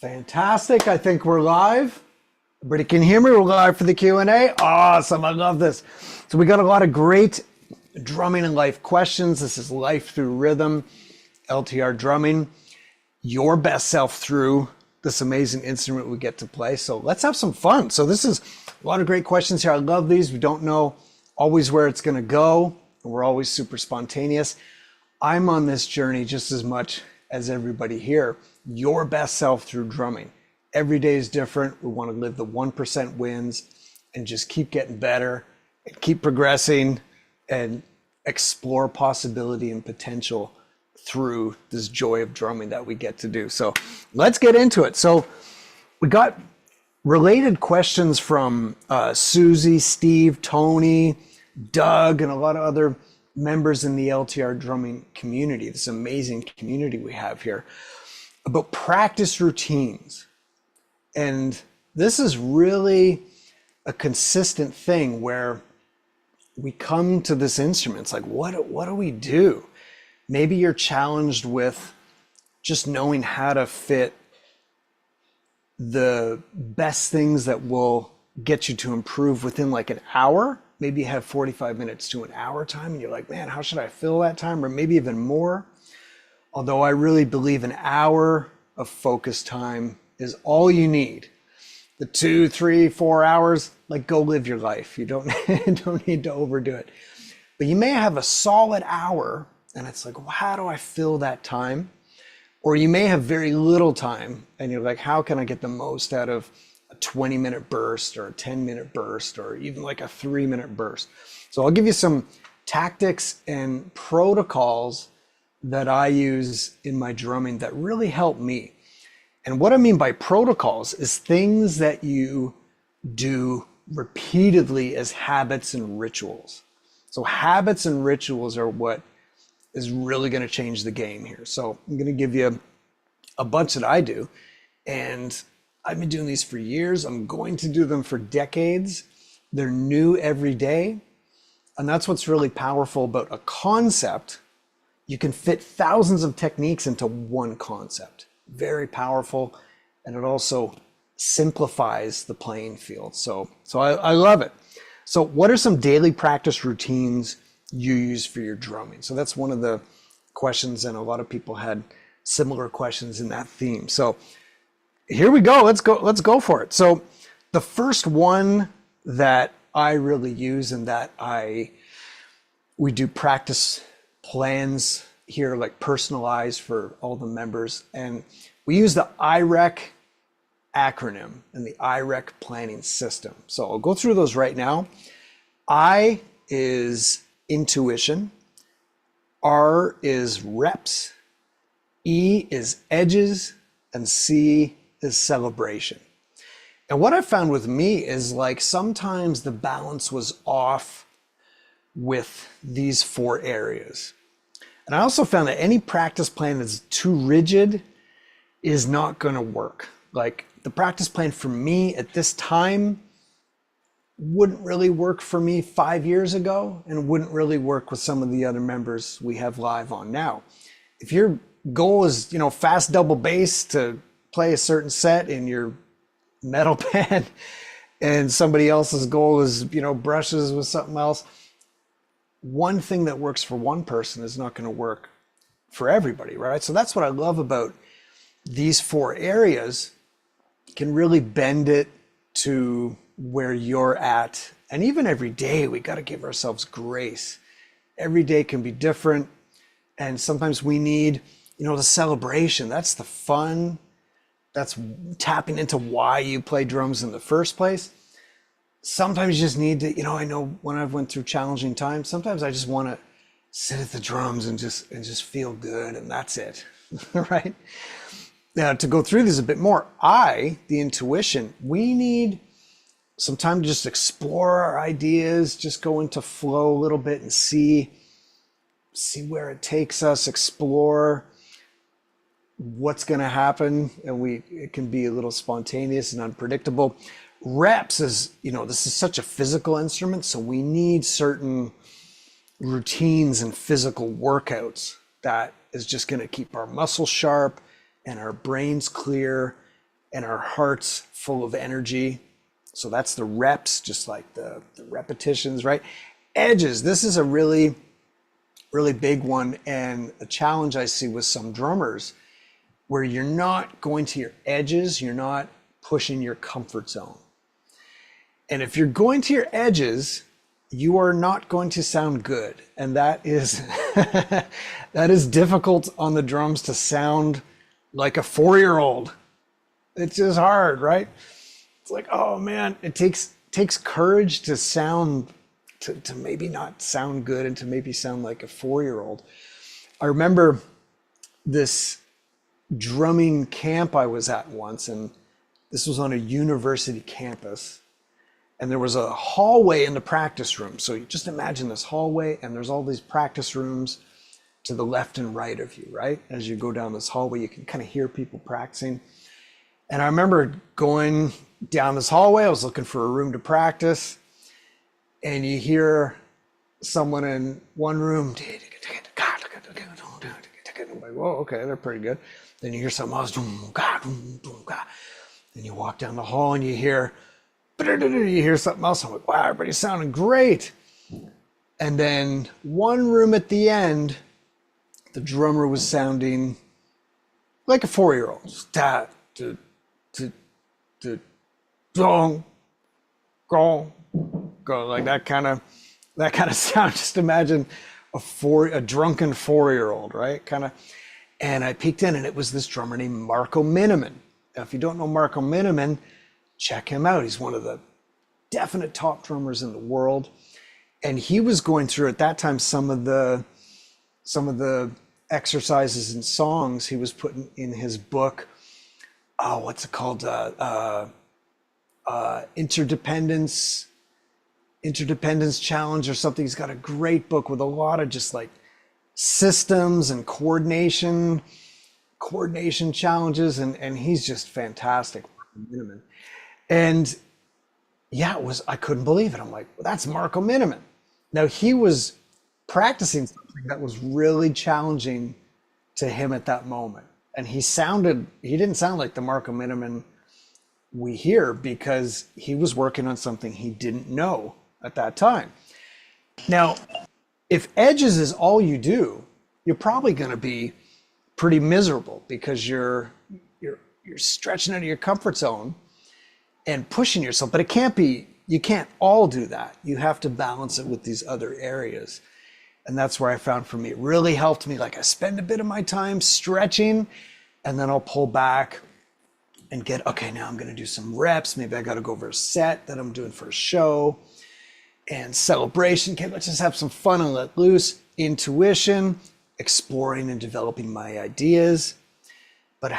Fantastic. I think we're live. Everybody can hear me. We're live for the Q&A. Awesome. I love this. So we got a lot of great drumming and life questions. This is Life Through Rhythm, LTR drumming, your best self through this amazing instrument we get to play. So let's have some fun. So this is a lot of great questions here. I love these. We don't know always where it's going to go. We're always super spontaneous. I'm on this journey just as much as everybody here. Your best self through drumming. Every day is different. We want to live the 1% wins and just keep getting better and keep progressing and explore possibility and potential through this joy of drumming that we get to do. So let's get into it. So we got related questions from Susie, Steve, Tony, Doug, and a lot of other members in the LTR drumming community, this amazing community we have here, about practice routines. And this is really a consistent thing where we come to this instrument. It's like, what do we do? Maybe you're challenged with just knowing how to fit the best things that will get you to improve within like an hour. Maybe you have 45 minutes to an hour time and you're like, man, how should I fill that time? Or maybe even more. Although I really believe an hour of focus time is all you need. The 2, 3, 4 hours, like go live your life. You don't need to overdo it. But you may have a solid hour and it's like, well, how do I fill that time? Or you may have very little time and you're like, how can I get the most out of a 20-minute burst or a 10-minute burst or even like a 3-minute burst? So I'll give you some tactics and protocols that I use in my drumming that really help me. And what I mean by protocols is things that you do repeatedly as habits and rituals. So habits and rituals are what is really going to change the game here. So I'm going to give you a bunch that I do. And I've been doing these for years. I'm going to do them for decades. They're new every day. And that's what's really powerful about a concept. You can fit thousands of techniques into one concept. Very powerful. And it also simplifies the playing field. So I love it. So what are some daily practice routines you use for your drumming? So that's one of the questions, and a lot of people had similar questions in that theme. So here we go. Let's go for it. So the first one that I really use and that we do practice plans here, like personalized for all the members. And we use the IREC acronym and the IREC planning system. So I'll go through those right now. I is intuition. R is reps. E is edges. And C is celebration. And what I found with me is like sometimes the balance was off with these 4 areas. And I also found that any practice plan that's too rigid is not going to work. Like the practice plan for me at this time wouldn't really work for me 5 years ago and wouldn't really work with some of the other members we have live on now. If your goal is, fast double bass to play a certain set in your metal band and somebody else's goal is, brushes with something else, one thing that works for one person is not going to work for everybody, right? So that's what I love about these 4 areas. You can really bend it to where you're at. And even every day, we got to give ourselves grace. Every day can be different. And sometimes we need, the celebration. That's the fun. That's tapping into why you play drums in the first place. Sometimes you just need to, I know when I've went through challenging times, sometimes I just want to sit at the drums and just feel good, and that's it, right? Now, to go through this a bit more, the intuition, we need some time to just explore our ideas, just go into flow a little bit and see where it takes us, explore what's going to happen, and it can be a little spontaneous and unpredictable. Reps is, this is such a physical instrument, so we need certain routines and physical workouts that is just going to keep our muscles sharp and our brains clear and our hearts full of energy. So that's the reps, just like the repetitions, right? Edges, this is a really, really big one, and a challenge I see with some drummers where you're not going to your edges, you're not pushing your comfort zone. And if you're going to your edges, you are not going to sound good. And that is that is difficult on the drums, to sound like a 4-year-old. It's just hard, right? It's like, oh man, it takes courage to sound to maybe not sound good and to maybe sound like a 4-year-old. I remember this drumming camp I was at once, and this was on a university campus, and there was a hallway in the practice room. So you just imagine this hallway, and there's all these practice rooms to the left and right of you, right? As you go down this hallway, you can kind of hear people practicing. And I remember going down this hallway, I was looking for a room to practice, and you hear someone in one room, I'm like, whoa, okay, they're pretty good. Then you hear something else, and you walk down the hall and you hear something else. I'm like, wow, everybody's sounding great. And then one room at the end, the drummer was sounding like a 4-year-old. Just da, da, da, da, dong, gong, go, like that kind of sound. Just imagine a drunken 4-year-old, right? Kind of. And I peeked in, and it was this drummer named Marco Minnemann. Now, if you don't know Marco Minnemann, check him out. He's one of the definite top drummers in the world. And he was going through at that time some of the exercises and songs he was putting in his book. Oh, what's it called? Interdependence Challenge or something. He's got a great book with a lot of just like systems and coordination challenges, and he's just fantastic. And yeah, I couldn't believe it. I'm like, well, that's Marco Minnemann. Now, he was practicing something that was really challenging to him at that moment, and he didn't sound like the Marco Minnemann we hear, because he was working on something he didn't know at that time. Now, if edges is all you do, you're probably going to be pretty miserable, because you're stretching out of your comfort zone and pushing yourself. But you can't all do that. You have to balance it with these other areas. And that's where I found, for me, it really helped me. Like, I spend a bit of my time stretching, and then I'll pull back and okay, now I'm going to do some reps. Maybe I got to go over a set that I'm doing for a show. And celebration, okay, let's just have some fun and let loose. Intuition, exploring and developing my ideas, but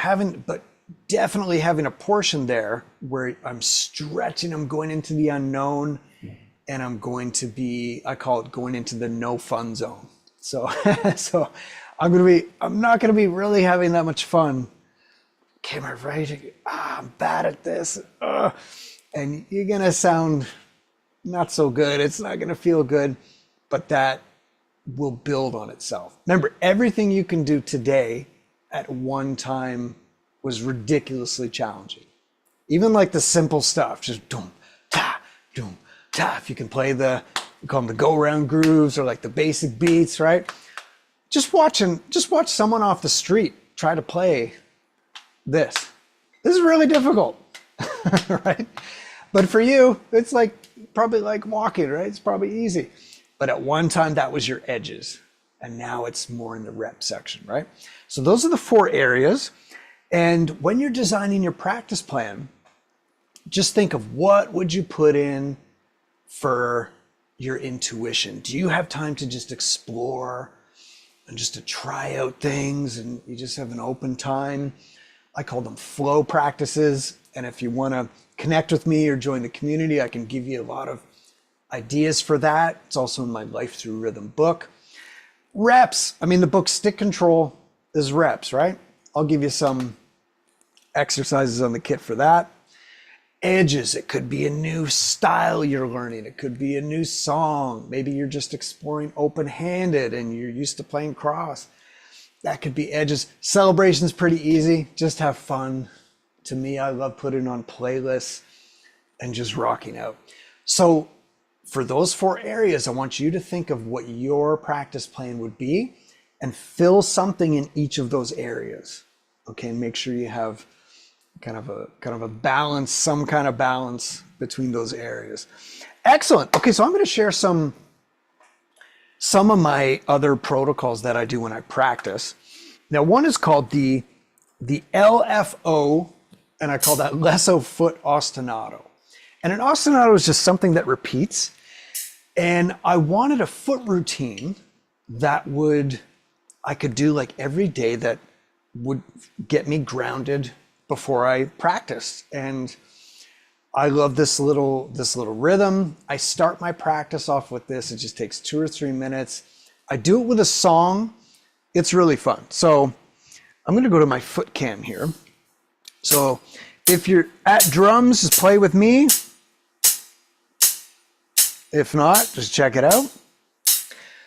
definitely having a portion there where I'm stretching, I'm going into the unknown, and I'm going to be, I call it going into the no fun zone. So, I'm not going to be really having that much fun. Okay, am I ready? I'm bad at this. And you're going to sound not so good. It's not going to feel good, but that will build on itself. Remember, everything you can do today at one time was ridiculously challenging. Even like the simple stuff, just doom, ta, doom, ta. If you can play we call them the go-round grooves, or like the basic beats, right? Just watch someone off the street try to play this. This is really difficult, right? But for you, it's like probably like walking, right? It's probably easy. But at one time, that was your edges, and now it's more in the rep section, right? So those are the 4 areas. And when you're designing your practice plan, just think of what would you put in for your intuition. Do you have time to just explore and just to try out things, and you just have an open time? I call them flow practices. And if you want to connect with me or join the community, I can give you a lot of ideas for that. It's also in my Life Through Rhythm book. Reps. I mean, the book Stick Control is reps, right? I'll give you some exercises on the kit for that. Edges. It could be a new style you're learning. It could be a new song. Maybe you're just exploring open-handed and you're used to playing cross. That could be edges. Celebration's pretty easy. Just have fun. To me, I love putting on playlists and just rocking out. So for those 4 areas, I want you to think of what your practice plan would be and fill something in each of those areas. Okay, make sure you have kind of a balance, some kind of balance between those areas. Excellent. Okay, so I'm going to share some of my other protocols that I do when I practice. Now, one is called the LFO, and I call that Lesso foot ostinato. And an ostinato is just something that repeats. And I wanted a foot routine that I could do like every day that would get me grounded before I practiced. And I love this little rhythm. I start my practice off with this. It just takes 2 or 3 minutes. I do it with a song. It's really fun. So I'm going to go to my foot cam here. So if you're at drums, just play with me. If not, just check it out.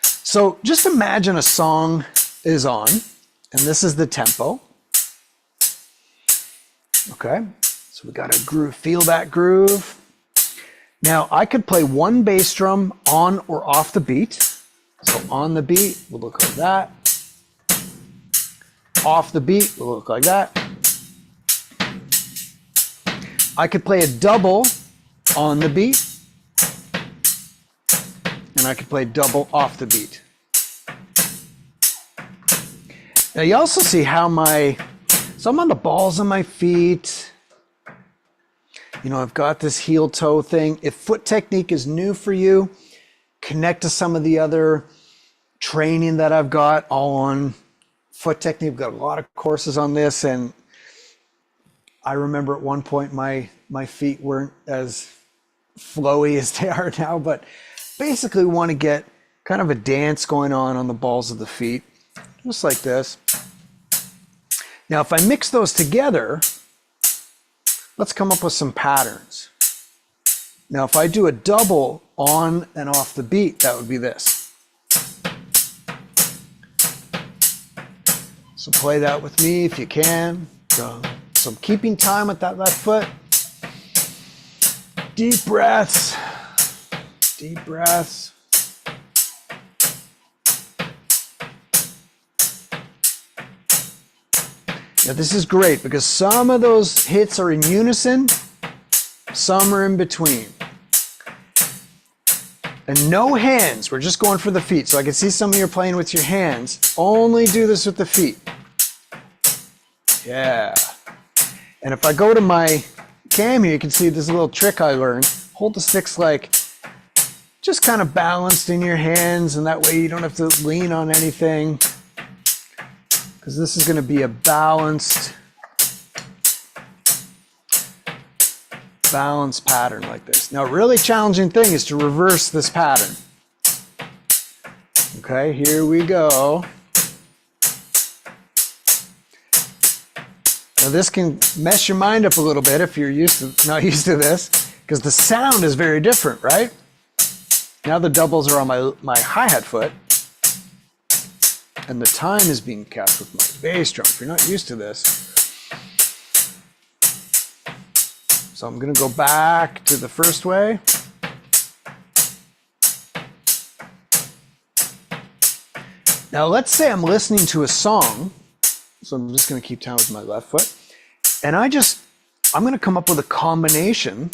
So just imagine a song is on, and this is the tempo. Okay, so we got a groove, feel that groove. Now I could play one bass drum on or off the beat. So on the beat will look like that. Off the beat will look like that. I could play a double on the beat, and I could play double off the beat. Now you also see how so I'm on the balls of my feet. You know, I've got this heel toe thing. If foot technique is new for you, connect to some of the other training that I've got all on foot technique. I've got a lot of courses on this, and I remember at one point my feet weren't as flowy as they are now, but basically we want to get kind of a dance going on the balls of the feet, just like this. Now, if I mix those together, let's come up with some patterns. Now, if I do a double on and off the beat, that would be this. So play that with me if you can. So I'm keeping time with that left foot. Deep breaths. Deep breaths. Now this is great because some of those hits are in unison, some are in between. And no hands, we're just going for the feet. So I can see some of you are playing with your hands. Only do this with the feet. Yeah. And if I go to my cam here, you can see this little trick I learned. Hold the sticks like just kind of balanced in your hands, and that way you don't have to lean on anything. Because this is going to be a balanced pattern like this. Now, a really challenging thing is to reverse this pattern. Okay, here we go. Now, this can mess your mind up a little bit if you're not used to this, because the sound is very different, right? Now the doubles are on my hi-hat foot. And the time is being kept with my bass drum. If you're not used to this. So I'm going to go back to the first way. Now let's say I'm listening to a song. So I'm just going to keep time with my left foot. And I'm going to come up with a combination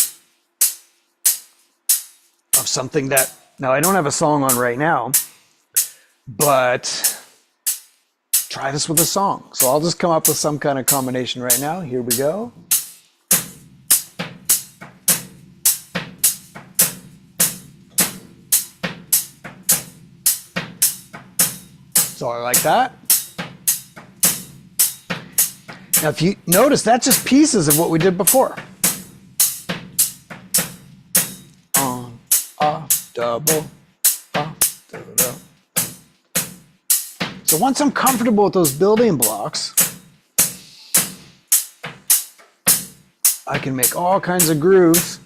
of something that, now I don't have a song on right now, but try this with a song. So I'll just come up with some kind of combination right now. Here we go. So I like that. Now if you notice, that's just pieces of what we did before. On, off, double, off, double. So once I'm comfortable with those building blocks, I can make all kinds of grooves.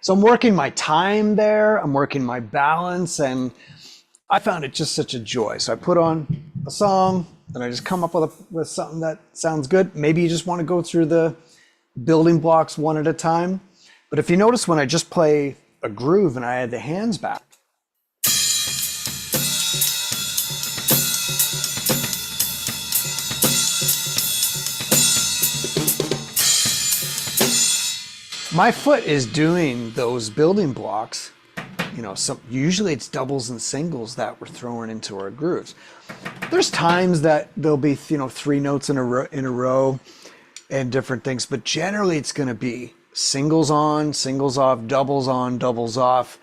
So I'm working my time there, I'm working my balance, and I found it just such a joy. So I put on a song, and I just come up with something that sounds good. Maybe you just want to go through the building blocks one at a time. But if you notice when I just play a groove and I add the hands back, my foot is doing those building blocks. You know, usually it's doubles and singles that we're throwing into our grooves. There's times that there'll be, you know, 3 notes in a row and different things, but generally it's going to be singles on, singles off, doubles on, doubles off,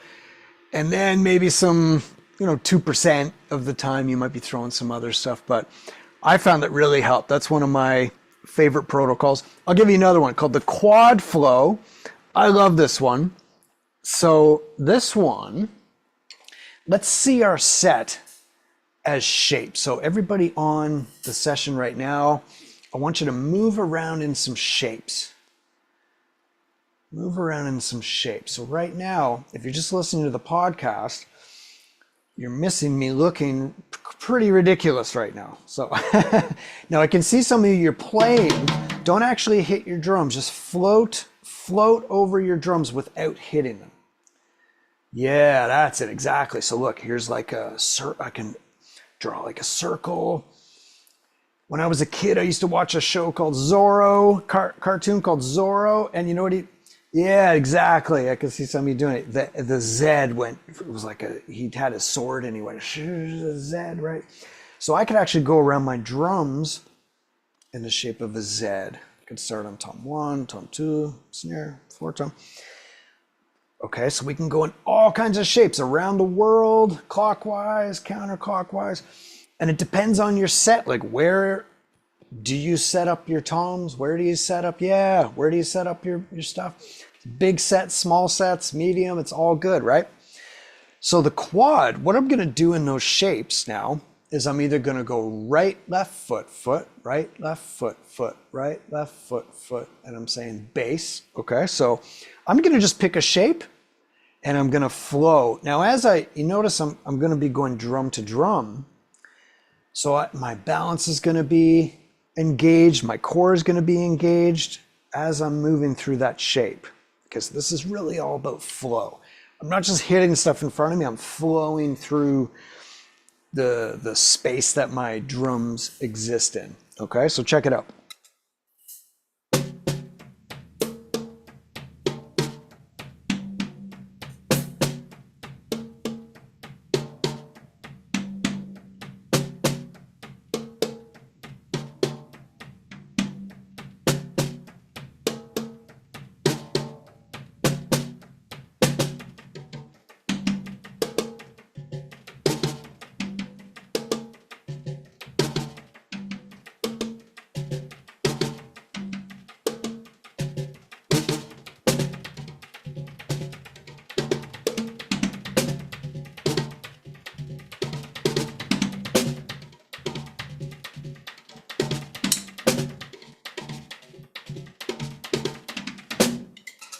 and then maybe some, you know, 2% of the time you might be throwing some other stuff. But I found that really helped. That's one of my favorite protocols. I'll give you another one called the quad flow. I love this one. So this one, let's see our set as shapes. So everybody on the session right now, I want you to move around in some shapes. Move around in some shapes. So right now, if you're just listening to the podcast, you're missing me looking pretty ridiculous right now. So now I can see some of you, you're playing. Don't actually hit your drums. Just float over your drums without hitting them. Yeah, that's it, exactly. So look, here's like I can draw like a circle. When I was a kid, I used to watch a show called Zorro, cartoon called Zorro, and you know what yeah, exactly. I could see some of you doing it. The Z went, it was like he had a sword and he went, Z, right? So I could actually go around my drums in the shape of a Z. I could start on tom 1, tom 2, snare, 4 tom. Okay, so we can go in all kinds of shapes around the world, clockwise, counterclockwise. And it depends on your set, like where do you set up your toms? Where do you set up, where do you set up your stuff? Big sets, small sets, medium, it's all good, right? So the quad, what I'm gonna do in those shapes now is I'm either gonna go right, left foot, foot, right, left foot, foot, right, left foot, foot, and I'm saying bass, okay? So I'm gonna just pick a shape and I'm gonna flow. Now you notice I'm gonna be going drum to drum. So my balance is gonna be engaged, my core is gonna be engaged as I'm moving through that shape, because this is really all about flow. I'm not just hitting stuff in front of me, I'm flowing through the space that my drums exist in, okay? So check it out.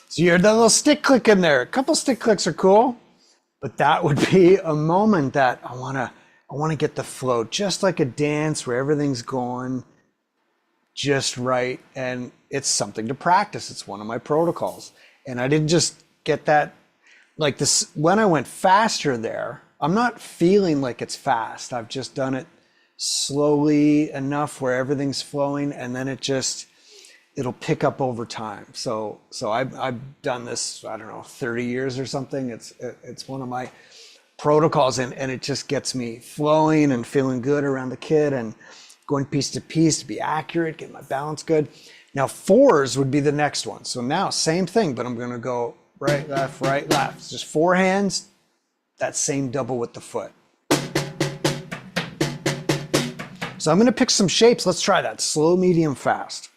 So you heard that little stick click in there. A couple stick clicks are cool, but that would be a moment that I wanna get the flow, just like a dance where everything's going just right. And it's something to practice. It's one of my protocols. And I didn't just get that like this, when I went faster there, I'm not feeling like it's fast. I've just done it slowly enough where everything's flowing, and then it'll pick up over time. So I've done this, I don't know, 30 years or something. It's one of my protocols, and it just gets me flowing and feeling good around the kit and going piece to piece to be accurate, get my balance good. Now 4s would be the next one. So now same thing, but I'm gonna go right, left, right, left. It's just 4 hands, that same double with the foot. So I'm gonna pick some shapes. Let's try that, slow, medium, fast.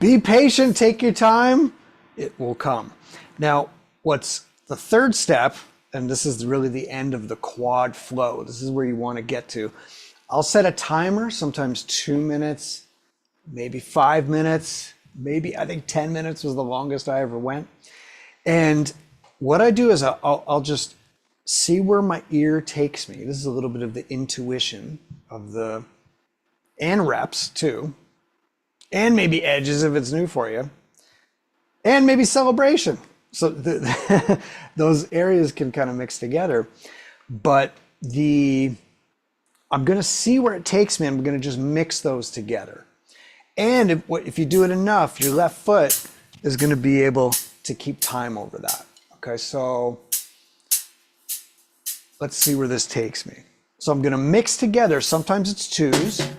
be patient, take your time, it will come. Now, what's the third step, and this is really the end of the quad flow, this is where you want to get to. I'll set a timer, sometimes 2 minutes, maybe 5 minutes, maybe I think 10 minutes was the longest I ever went. And what I do is I'll just see where my ear takes me. This is a little bit of the intuition of and reps too, and maybe edges if it's new for you, and maybe celebration. So those areas can kind of mix together, but I'm going to see where it takes me. I'm going to just mix those together. And if you do it enough, your left foot is going to be able to keep time over that. Okay, so let's see where this takes me. So I'm going to mix together. Sometimes it's 2s,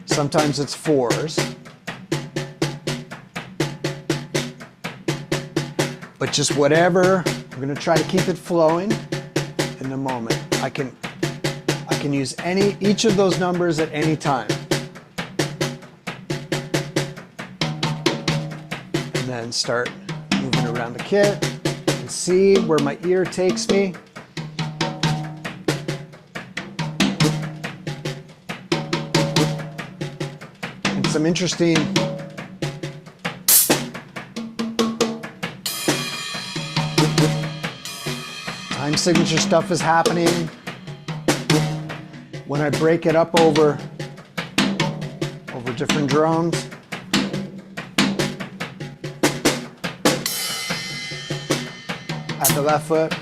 sometimes it's 4s, but just whatever. I'm going to try to keep it flowing in the moment. I can use each of those numbers at any time. And then start moving around the kit and see where my ear takes me. And some interesting time signature stuff is happening when I break it up over different drums. At the left foot.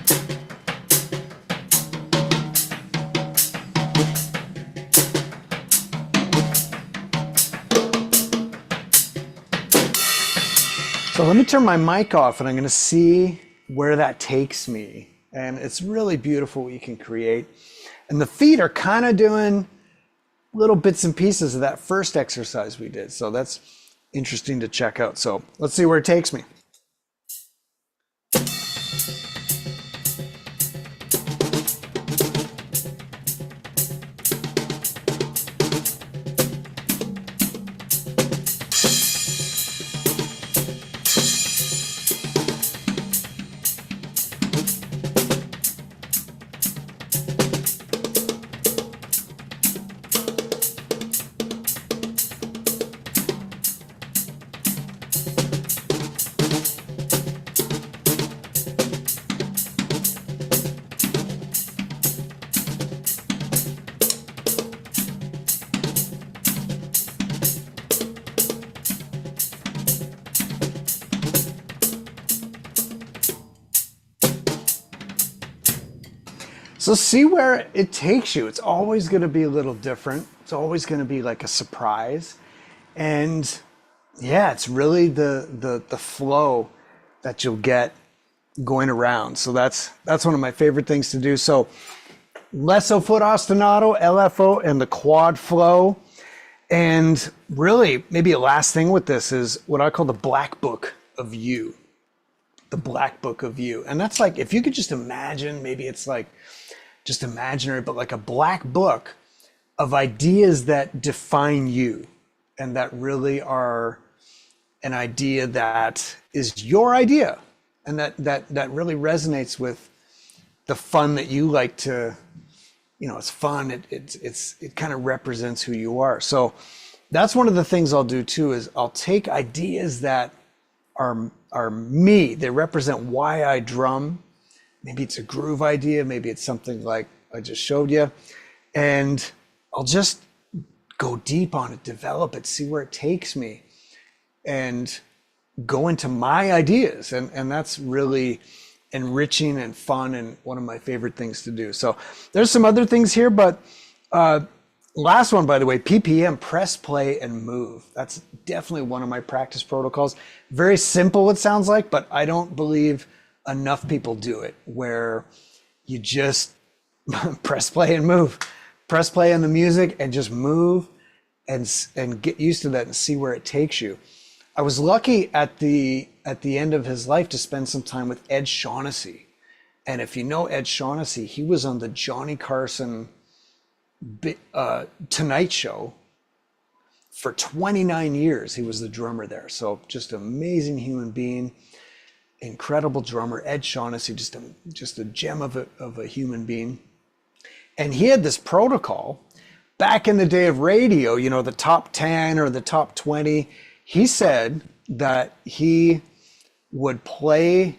So let me turn my mic off and I'm going to see where that takes me. And it's really beautiful what you can create. And the feet are kind of doing little bits and pieces of that first exercise we did. So that's interesting to check out. So let's see where it takes me. So see where it takes you. It's always going to be a little different. It's always going to be like a surprise. And yeah, it's really the flow that you'll get going around. So that's one of my favorite things to do. So Lesso foot ostinato, LFO, and the quad flow. And really, maybe a last thing with this is what I call the black book of you. The black book of you. And that's like, if you could just imagine, maybe it's like just imaginary, but like a black book of ideas that define you and that really are an idea that is your idea and that really resonates with the fun that you like to, it's fun. It kind of represents who you are. So that's one of the things I'll do too, is I'll take ideas that are me. They represent why I drum. Maybe it's a groove idea. Maybe it's something like I just showed you. And I'll just go deep on it, develop it, see where it takes me, and go into my ideas. And that's really enriching and fun and one of my favorite things to do. So there's some other things here, but last one, by the way, PPM, press, play, and move. That's definitely one of my practice protocols. Very simple, it sounds like, but I don't believe enough people do it, where you just press play and move. Press play on the music and just move and get used to that and see where it takes you. I was lucky at the end of his life to spend some time with Ed Shaughnessy. And if you know Ed Shaughnessy, he was on the Johnny Carson Tonight Show for 29 years, he was the drummer there. So just amazing human being, incredible drummer. Ed Shaughnessy, just a gem of a human being. And he had this protocol back in the day of radio, you know, the top 10 or the top 20. He said that he would play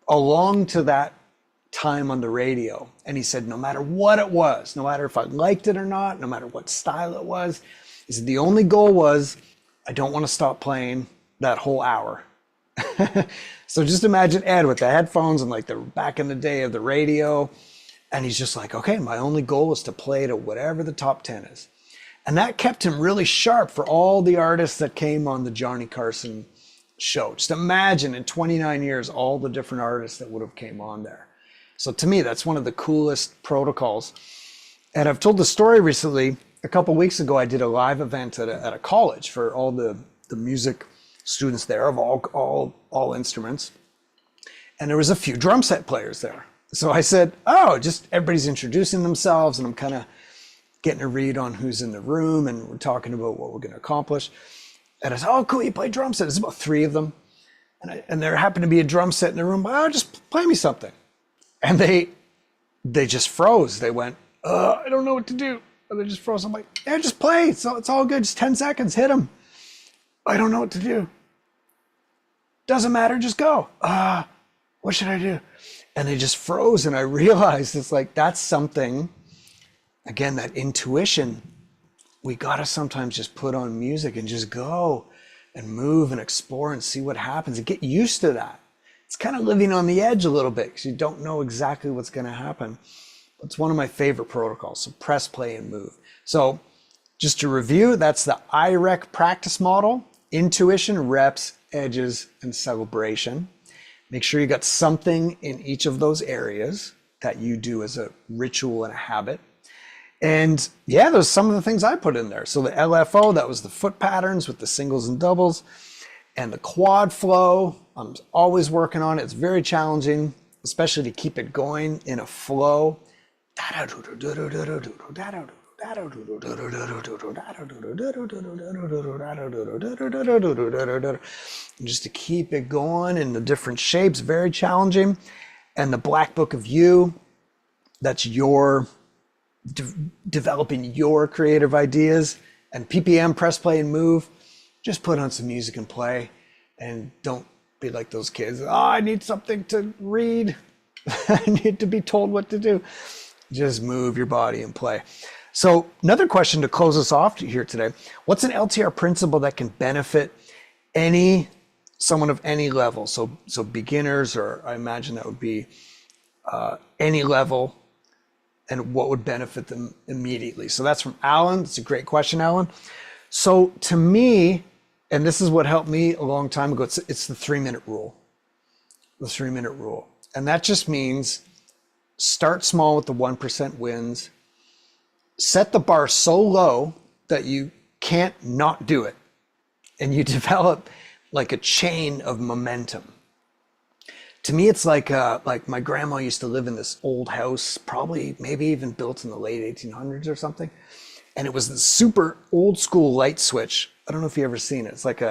along to that time on the radio. And he said, no matter what it was, no matter if I liked it or not, no matter what style it was, he said, the only goal was, I don't want to stop playing that whole hour. So just imagine Ed with the headphones and like the back in the day of the radio. And he's just like, okay, my only goal is to play to whatever the top 10 is. And that kept him really sharp for all the artists that came on the Johnny Carson show. Just imagine in 29 years, all the different artists that would have came on there. So to me, that's one of the coolest protocols. And I've told the story recently. A couple of weeks ago, I did a live event at a college for all the music students there of all instruments. And there was a few drum set players there. So I said, oh, just everybody's introducing themselves, and I'm kind of getting a read on who's in the room, and we're talking about what we're going to accomplish. And I said, oh, cool, you play drum set. There's about 3 of them. And there happened to be a drum set in the room. Oh, just play me something. And they just froze. They went, I don't know what to do. And they just froze. I'm like, yeah, just play. It's all good. Just 10 seconds. Hit them. I don't know what to do. Doesn't matter. Just go. What should I do? And they just froze. And I realized it's like, that's something, again, that intuition. We got to sometimes just put on music and just go and move and explore and see what happens and get used to that. It's kind of living on the edge a little bit because you don't know exactly what's going to happen. It's one of my favorite protocols. So press, play, and move. So just to review, that's the IREC practice model: intuition, reps, edges, and celebration. Make sure you got something in each of those areas that you do as a ritual and a habit. And yeah, there's some of the things I put in there. So the LFO, that was the foot patterns with the singles and doubles, and the quad flow. I'm always working on it. It's very challenging, especially to keep it going in a flow. Just to keep it going in the different shapes, very challenging. And the Black Book of You, that's your developing your creative ideas. And PPM, press, play, and move. Just put on some music and play, and don't be like those kids. Oh, I need something to read. I need to be told what to do. Just move your body and play. So another question to close us off here today: what's an LTR principle that can benefit someone of any level? So beginners, or I imagine that would be any level, and what would benefit them immediately? So that's from Alan. It's a great question, Alan. So to me, and this is what helped me a long time ago, it's the 3-minute rule. The 3-minute rule. And that just means start small with the 1% wins. Set the bar so low that you can't not do it. And you develop like a chain of momentum. To me, it's like my grandma used to live in this old house, probably maybe even built in the late 1800s or something. And it was the super old school light switch. I don't know if you've ever seen it. It's like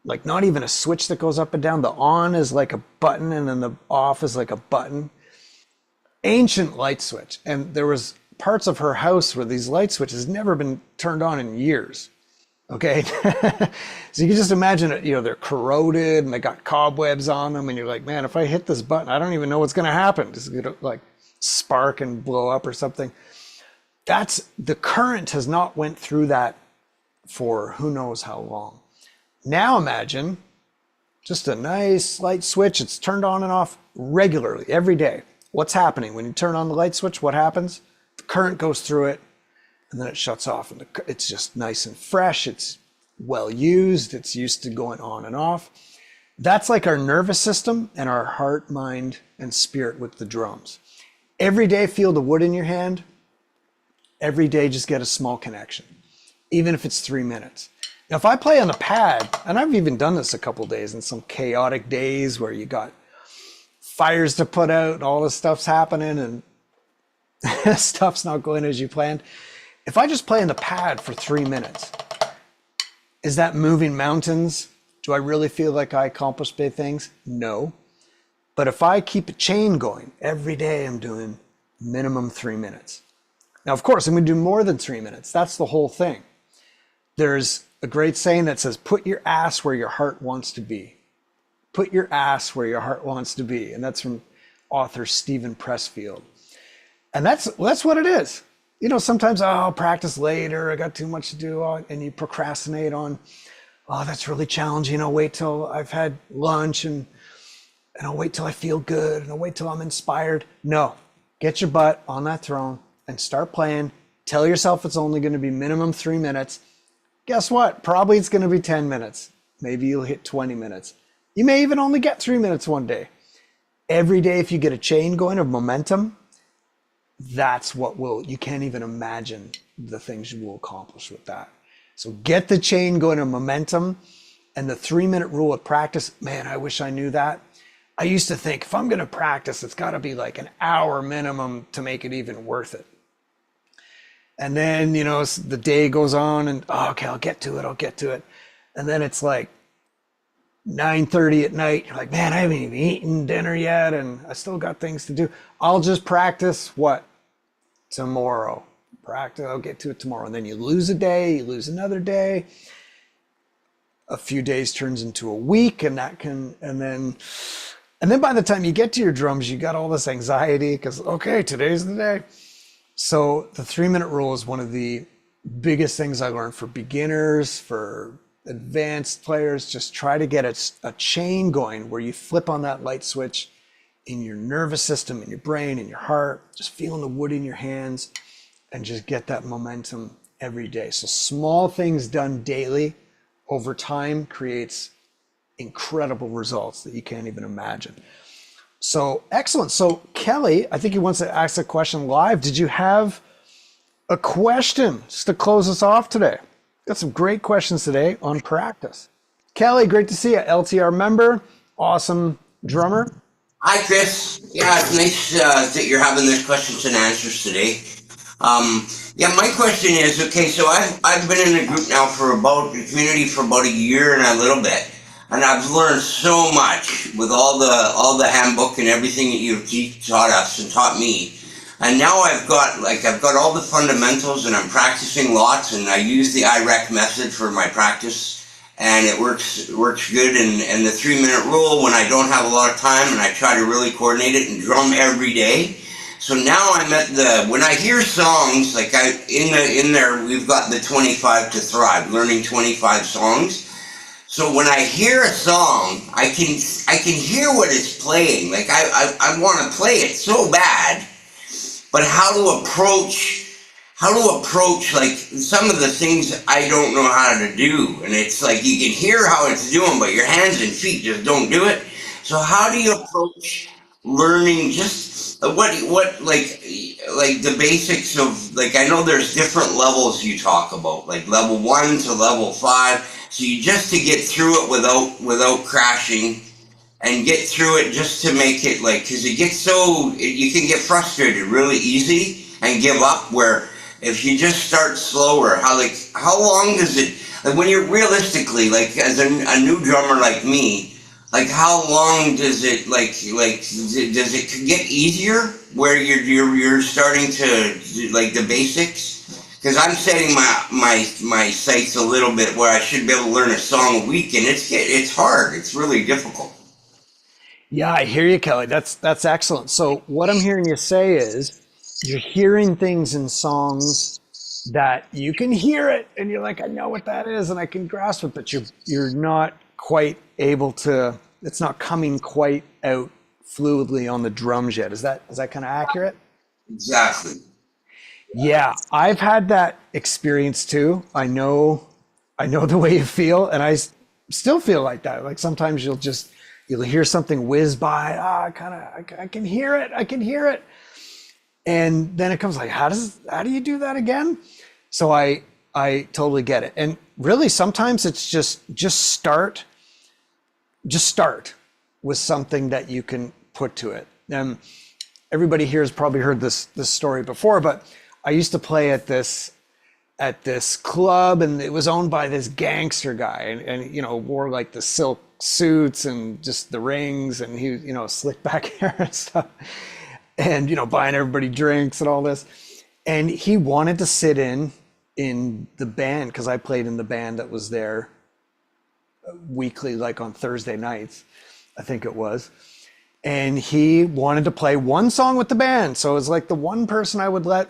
like not even a switch that goes up and down. The on is like a button, and then the off is like a button. Ancient light switch. And there was parts of her house where these light switches never been turned on in years. Okay. So you can just imagine it, they're corroded and they got cobwebs on them. And you're like, man, if I hit this button, I don't even know what's going to happen. It's going to like spark and blow up or something. The current has not went through that for who knows how long. Now imagine just a nice light switch. It's turned on and off regularly every day. What's happening when you turn on the light switch? What happens? The current goes through it, and then it shuts off, and it's just nice and fresh. It's well used. It's used to going on and off. That's like our nervous system and our heart, mind, and spirit with the drums. Every day, feel the wood in your hand. Every day, just get a small connection, even if it's 3 minutes. Now, if I play on the pad, and I've even done this a couple days in some chaotic days where you got fires to put out and all this stuff's happening and stuff's not going as you planned. If I just play in the pad for 3 minutes, is that moving mountains? Do I really feel like I accomplished big things? No. But if I keep a chain going, every day I'm doing minimum 3 minutes. Now, of course, I'm going to do more than 3 minutes. That's the whole thing. There's a great saying that says, put your ass where your heart wants to be. Put your ass where your heart wants to be. And that's from author Stephen Pressfield. And that's what it is. You know, sometimes, oh, I'll practice later. I got too much to do. And you procrastinate on, oh, that's really challenging. I'll wait till I've had lunch and I'll wait till I feel good and I'll wait till I'm inspired. No, get your butt on that throne and start playing. Tell yourself it's only going to be minimum 3 minutes. Guess what? Probably it's going to be 10 minutes. Maybe you'll hit 20 minutes. You may even only get 3 minutes one day. Every day, if you get a chain going of momentum, that's what you can't even imagine the things you will accomplish with that. So get the chain going of momentum, and the 3 minute rule of practice. Man, I wish I knew that. I used to think if I'm going to practice, it's got to be like an hour minimum to make it even worth it. And then, you know, the day goes on and, oh, okay, I'll get to it. And then it's like 9:30 at night. You're like, man, I haven't even eaten dinner yet and I still got things to do. I'll just practice what? Tomorrow. Practice, I'll get to it tomorrow. And then you lose a day, you lose another day. A few days turns into a week, and then by the time you get to your drums, you got all this anxiety because, okay, today's the day. So the 3 minute rule is one of the biggest things I learned for beginners, for advanced players. Just try to get a chain going where you flip on that light switch in your nervous system, in your brain, in your heart, just feeling the wood in your hands and just get that momentum every day. So small things done daily over time creates incredible results that you can't even imagine. So excellent. So Kelly, I think he wants to ask a question live. Did you have a question just to close us off today? Got some great questions today on practice. Kelly, great to see you. LTR member, awesome drummer. Hi, Chris. Yeah, it's nice that you're having this questions and answers today. My question is, okay, so I've been in a group now the community for about a year and a little bit. And I've learned so much with all the handbook and everything that you've taught us and taught me. And now I've got all the fundamentals and I'm practicing lots, and I use the IREC method for my practice, and it works good. And the 3 minute rule when I don't have a lot of time, and I try to really coordinate it and drum every day. So now I'm at when I hear songs, like in there we've got the 25 to Thrive, learning 25 songs. So when I hear a song, I can hear what it's playing. Like I want to play it so bad, but how to approach like some of the things I don't know how to do. And it's like you can hear how it's doing, but your hands and feet just don't do it. So how do you approach learning just what like the basics of, like, I know there's different levels you talk about, like level 1 to level 5. So you just to get through it without crashing, and get through it just to make it, like, because it gets you can get frustrated really easy and give up, where if you just start slower, how long does it, like, when you're realistically, like, as a new drummer like me, like, how long does it, does it get easier where you're starting to, like, the basics? Because I'm setting my sights a little bit where I should be able to learn a song a week, and it's hard. It's really difficult. Yeah, I hear you, Kelly. That's excellent. So what I'm hearing you say is you're hearing things in songs that you can hear it and you're like, I know what that is and I can grasp it, but you're not quite able to, it's not coming quite out fluidly on the drums yet. Is that kind of accurate? Exactly. Yeah, I've had that experience too. I know the way you feel, and I still feel like that. Like sometimes you'll hear something whiz by. I can hear it. And then it comes like, how do you do that again? So I totally get it. And really sometimes it's just start with something that you can put to it. And everybody here has probably heard this story before, but I used to play at this at this club, and it was owned by this gangster guy, and you know, wore like the silk suits and just the rings, and he, you know, slick back hair and stuff, and you know, buying everybody drinks and all this. And he wanted to sit in the band because I played in the band that was there weekly, like on Thursday nights, I think it was. And he wanted to play one song with the band, so it was like the one person I would let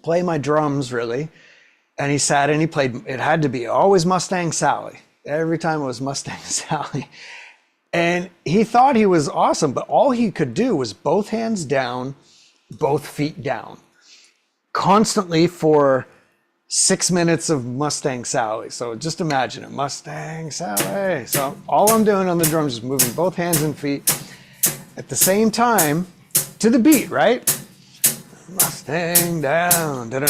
play my drums, really. And he sat and he played, it had to be always Mustang Sally. Every time it was Mustang Sally. And he thought he was awesome, but all he could do was both hands down, both feet down, constantly for 6 minutes of Mustang Sally. So just imagine it, Mustang Sally. So all I'm doing on the drums is moving both hands and feet at the same time to the beat, right? Mustang down, and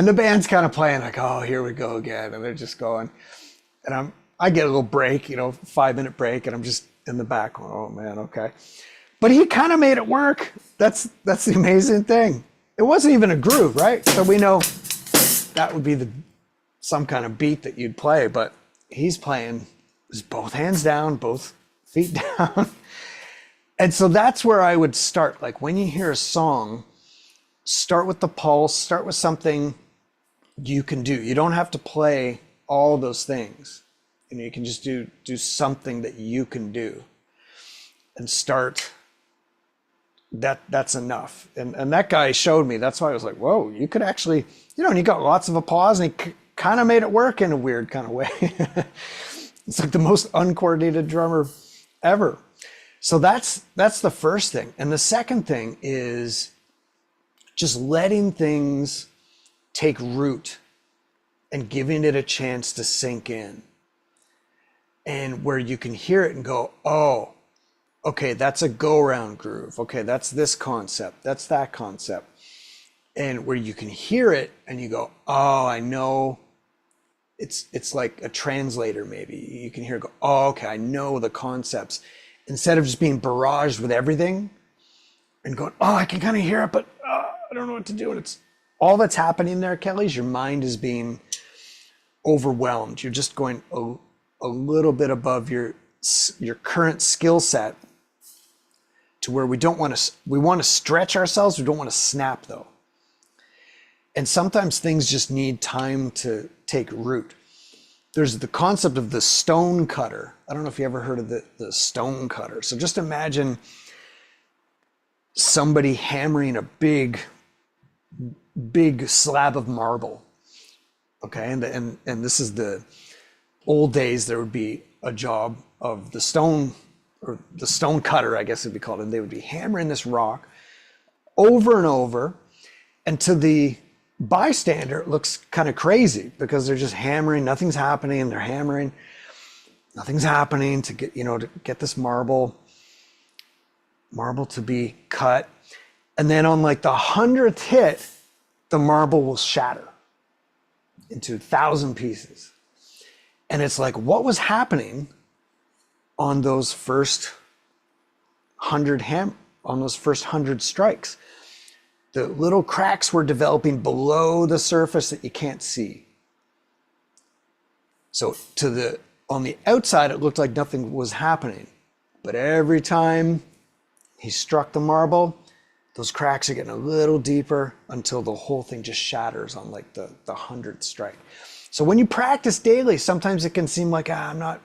the band's kind of playing like, oh, here we go again, and they're just going, and I get a little break, you know, 5-minute break, and I'm just in the back going, oh man, okay. But he kind of made it work. That's the amazing thing. It wasn't even a groove, right? So we know that would be some kind of beat that you'd play, but he's playing just both hands down, both feet down. And so that's where I would start. Like when you hear a song, start with the pulse, start with something you can do. You don't have to play all those things. You know, you can just do something that you can do and start. That's enough. And that guy showed me. That's why I was like, whoa, you could actually, you know, and he got lots of applause, and he kind of made it work in a weird kind of way. It's like the most uncoordinated drummer ever. So that's the first thing. And the second thing is just letting things take root and giving it a chance to sink in. And where you can hear it and go, oh, okay, that's a go-around groove. Okay, that's this concept. That's that concept. And where you can hear it and you go, oh, I know. It's like a translator maybe. You can hear it go, oh, okay, I know the concepts. Instead of just being barraged with everything and going, oh, I can kind of hear it, but I don't know what to do. And it's all that's happening there, Kelly, is your mind is being overwhelmed. You're just going a little bit above your current skill set to where we want to stretch ourselves. We don't want to snap though. And sometimes things just need time to take root. There's the concept of the stone cutter. I don't know if you ever heard of the stone cutter. So just imagine somebody hammering a big slab of marble. Okay, and this is the old days. There would be a job of the stone, or the stone cutter, I guess it'd be called, and they would be hammering this rock over and over, and to the bystander it looks kind of crazy because they're just hammering, nothing's happening, and they're hammering, nothing's happening to get this marble to be cut. And then on like the 100th hit, the marble will shatter into 1,000 pieces. And it's like, what was happening on those first 100 strikes? The little cracks were developing below the surface that you can't see. So on the outside, it looked like nothing was happening. But every time he struck the marble, those cracks are getting a little deeper until the whole thing just shatters on like the 100th strike. So when you practice daily, sometimes it can seem like, I'm not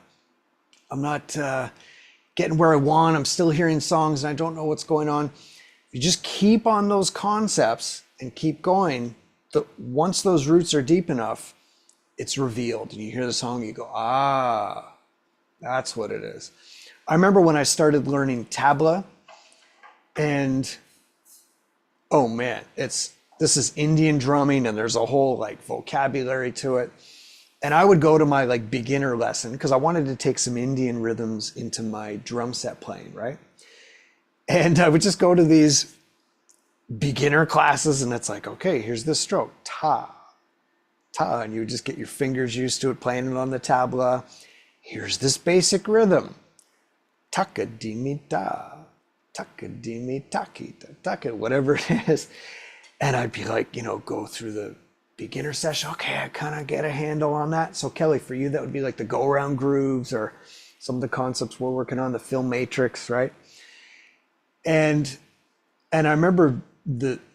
getting where I want. I'm still hearing songs and I don't know what's going on. You just keep on those concepts and keep going. Once those roots are deep enough, it's revealed. And you hear the song, you go, that's what it is. I remember when I started learning tabla, and oh man, this is Indian drumming, and there's a whole like vocabulary to it. And I would go to my like beginner lesson because I wanted to take some Indian rhythms into my drum set playing, right? And I would just go to these beginner classes, and it's like, okay, here's this stroke, ta, ta, and you would just get your fingers used to it, playing it on the tabla. Here's this basic rhythm, taka-dimi-ta, taka-dimi-taki-ta, taka, whatever it is. And I'd be like, go through the beginner session. Okay, I kind of get a handle on that. So Kelly, for you, that would be like the go around grooves or some of the concepts we're working on, the film matrix, right? And I remember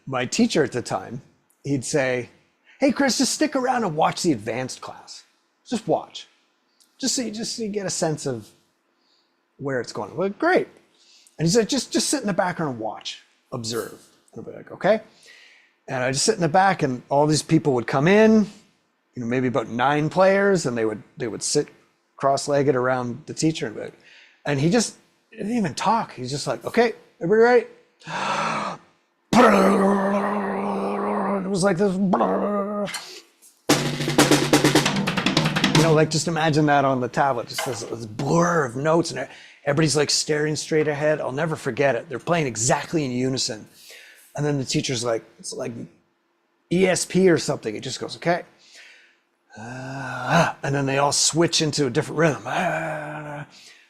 my teacher at the time, he'd say, hey, Chris, just stick around and watch the advanced class. Just watch. Just so you get a sense of where it's going. Well, great. And he said, just sit in the background and watch, observe. And I'd be like, okay. And I just sit in the back, and all these people would come in, maybe about 9 players, and they would sit cross-legged around the teacher, and he didn't even talk. He's just like, okay, everybody ready? It was like this, like just imagine that on the tablet, just this blur of notes, and everybody's like staring straight ahead. I'll never forget it. They're playing exactly in unison. And then the teacher's like, it's like ESP or something. It just goes, okay. And then they all switch into a different rhythm.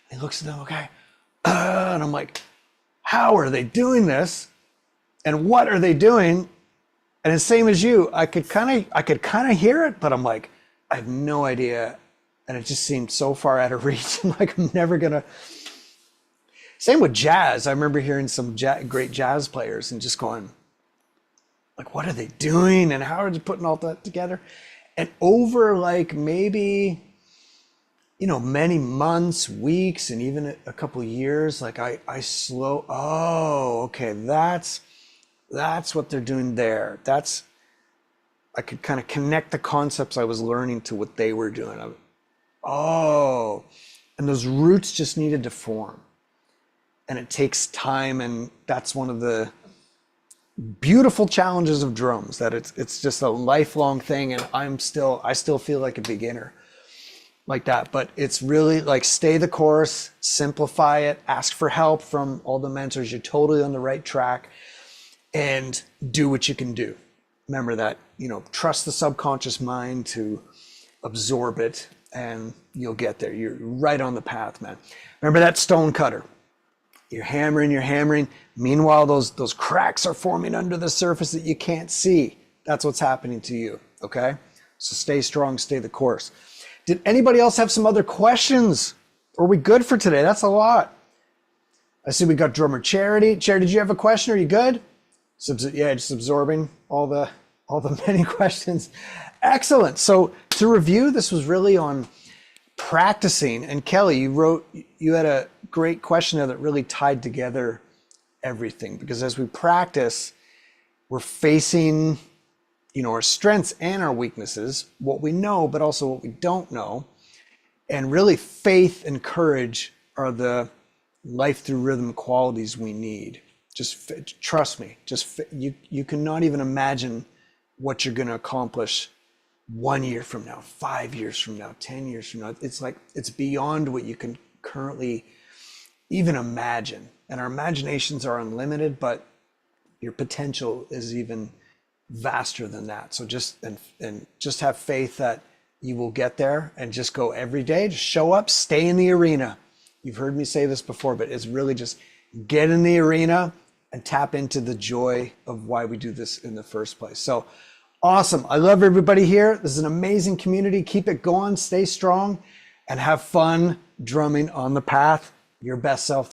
He looks at them, okay. And I'm like, how are they doing this? And what are they doing? And the same as you, I could kind of hear it, but I'm like, I have no idea. And it just seemed so far out of reach. I'm like, I'm never gonna. Same with jazz. I remember hearing some great jazz players and just going, like, what are they doing? And how are they putting all that together? And over like maybe, many months, weeks, and even a couple of years, like okay, that's what they're doing there. I could kind of connect the concepts I was learning to what they were doing. And those roots just needed to form. And it takes time, and that's one of the beautiful challenges of drums, that it's just a lifelong thing, and I still feel like a beginner like that. But it's really like, stay the course, simplify it, ask for help from all the mentors. You're totally on the right track, and do what you can do. Remember that, trust the subconscious mind to absorb it, and you'll get there. You're right on the path, man. Remember that stone cutter. You're hammering. Meanwhile, those cracks are forming under the surface that you can't see. That's what's happening to you, okay? So stay strong, stay the course. Did anybody else have some other questions? Are we good for today? That's a lot. I see we got drummer Charity. Charity, did you have a question? Are you good? Yeah, just absorbing all the many questions. Excellent. So to review, this was really on practicing. And Kelly, you had a great question there that really tied together everything, because as we practice, we're facing, our strengths and our weaknesses, what we know, but also what we don't know. And really, faith and courage are the life through rhythm qualities we need. Just trust me. You cannot even imagine what you're going to accomplish 1 year from now, 5 years from now, 10 years from now. It's like, it's beyond what you can currently even imagine. And our imaginations are unlimited, but your potential is even vaster than that. So just have faith that you will get there, and just go every day. Just show up, stay in the arena. You've heard me say this before, but it's really just get in the arena and tap into the joy of why we do this in the first place. So awesome. I love everybody here. This is an amazing community. Keep it going, stay strong, and have fun drumming on the path. Your best self.